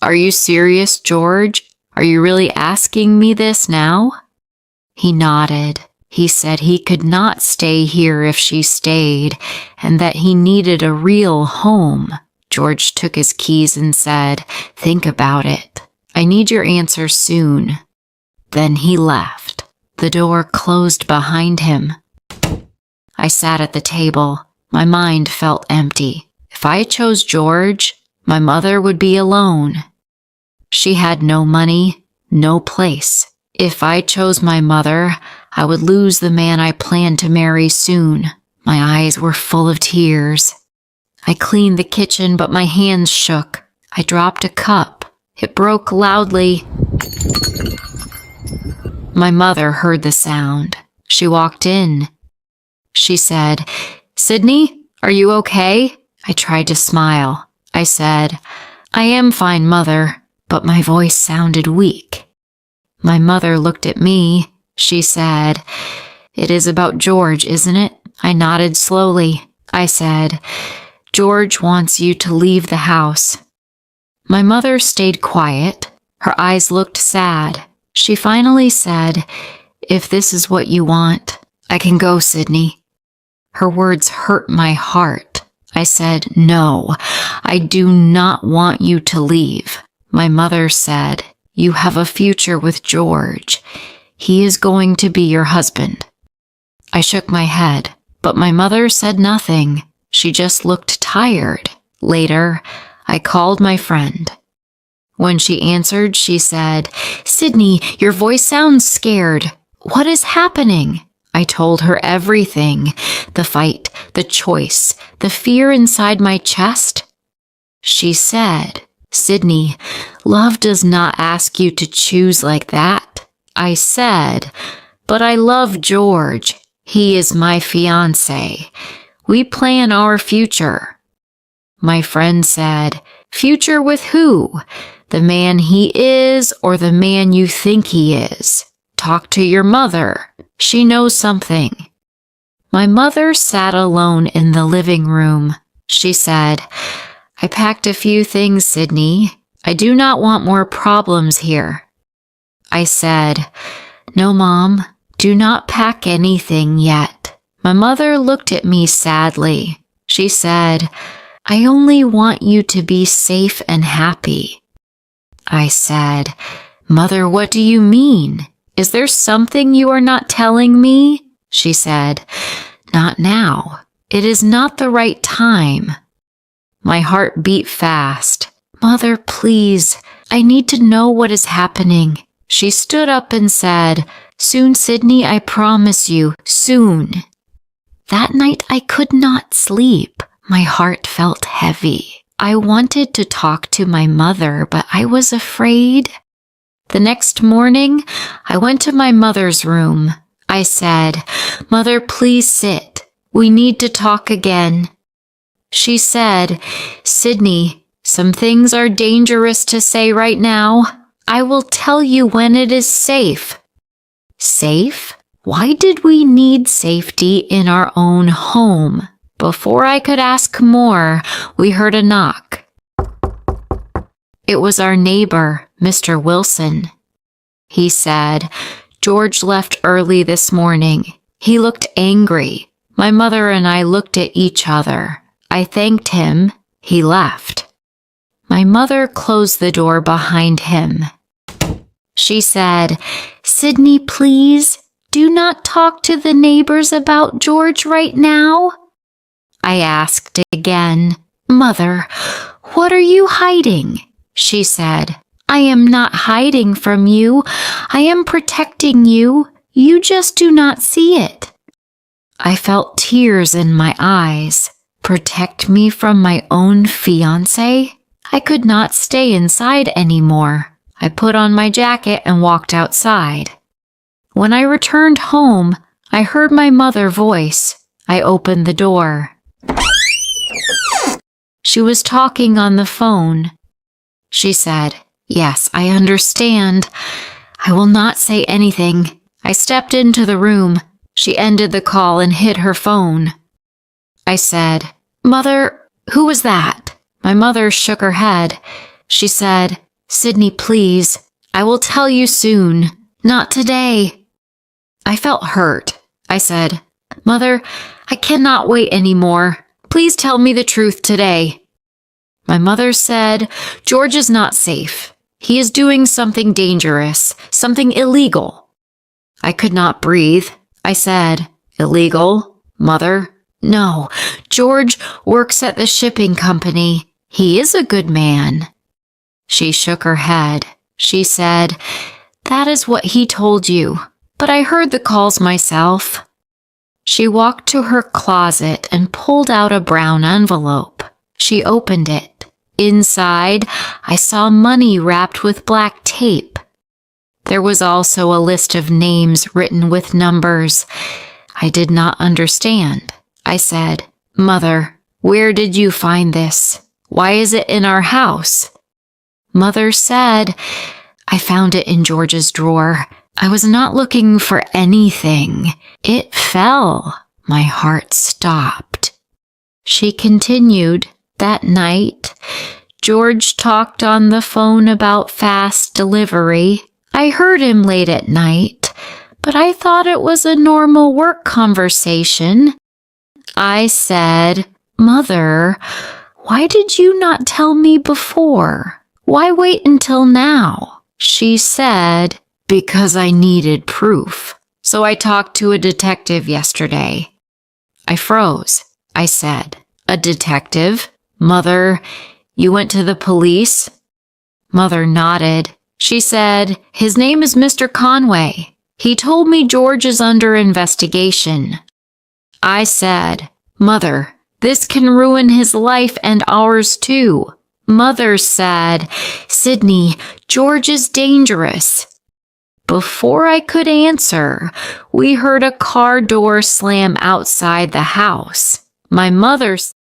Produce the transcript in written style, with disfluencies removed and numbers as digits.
Are you serious, George? Are you really asking me this now? He nodded. He said he could not stay here if she stayed, and that he needed a real home. George took his keys and said, "Think about it. I need your answer soon." Then he left. The door closed behind him. I sat at the table. My mind felt empty. If I chose George, my mother would be alone. She had no money, no place. If I chose my mother, I would lose the man I planned to marry soon. My eyes were full of tears. I cleaned the kitchen, but my hands shook. I dropped a cup. It broke loudly. My mother heard the sound. She walked in. She said, "Sydney, are you okay?" I tried to smile. I said, "I am fine, Mother," but my voice sounded weak. My mother looked at me. She said, "It is about George, isn't it?" I nodded slowly. I said, "George wants you to leave the house." My mother stayed quiet. Her eyes looked sad. She finally said, "If this is what you want, I can go, Sydney." Her words hurt my heart. I said, "No, I do not want you to leave." My mother said, "You have a future with George. He is going to be your husband." I shook my head, but my mother said nothing. She just looked tired. Later, I called my friend. When she answered, she said, "Sydney, your voice sounds scared. What is happening?" I told her everything. The fight, the choice, the fear inside my chest. She said, "Sydney, love does not ask you to choose like that." I said, "But I love George. He is my fiancé. We plan our future." My friend said, "Future with who? The man he is or the man you think he is? Talk to your mother. She knows something." My mother sat alone in the living room. She said, "I packed a few things, Sydney. I do not want more problems here." I said, "No, Mom, do not pack anything yet." My mother looked at me sadly. She said, "I only want you to be safe and happy." I said, "Mother, what do you mean? Is there something you are not telling me?" She said, "Not now. It is not the right time." My heart beat fast. "Mother, please, I need to know what is happening." She stood up and said, "Soon, Sydney, I promise you, soon." That night I could not sleep. My heart felt heavy. I wanted to talk to my mother, but I was afraid. The next morning, I went to my mother's room. I said, "Mother, please sit. We need to talk again." She said, "Sydney, some things are dangerous to say right now. I will tell you when it is safe." Safe? Why did we need safety in our own home? Before I could ask more, we heard a knock. It was our neighbor, Mr. Wilson. He said, "George left early this morning. He looked angry." My mother and I looked at each other. I thanked him. He left. My mother closed the door behind him. She said, "Sydney, please, do not talk to the neighbors about George right now." I asked again, "Mother, what are you hiding?" She said, "I am not hiding from you. I am protecting you. You just do not see it." I felt tears in my eyes. Protect me from my own fiancé? I could not stay inside anymore. I put on my jacket and walked outside. When I returned home, I heard my mother's voice. I opened the door. She was talking on the phone. She said, "Yes, I understand. I will not say anything." I stepped into the room. She ended the call and hid her phone. I said, "Mother, who was that?" My mother shook her head. She said, Sydney, please. I will tell you soon. Not today. I felt hurt. I said, Mother, I cannot wait anymore. Please tell me the truth today. My mother said, George is not safe. He is doing something dangerous, something illegal. I could not breathe. I said, Illegal? Mother? No, George works at the shipping company. He is a good man. She shook her head. She said, That is what he told you, but I heard the calls myself. She walked to her closet and pulled out a brown envelope. She opened it. Inside, I saw money wrapped with black tape. There was also a list of names written with numbers. I did not understand. I said, Mother, where did you find this? Why is it in our house? Mother said, I found it in George's drawer. I was not looking for anything. It fell. My heart stopped. She continued, That night, George talked on the phone about fast delivery. I heard him late at night, but I thought it was a normal work conversation. I said, Mother, why did you not tell me before? Why wait until now? She said, Because I needed proof. So I talked to a detective yesterday. I froze. I said, A detective? Mother, you went to the police? Mother nodded. She said, His name is Mr. Conway. He told me George is under investigation. I said, Mother, this can ruin his life and ours too. Mother said, Sydney, George is dangerous. Before I could answer, we heard a car door slam outside the house. My mother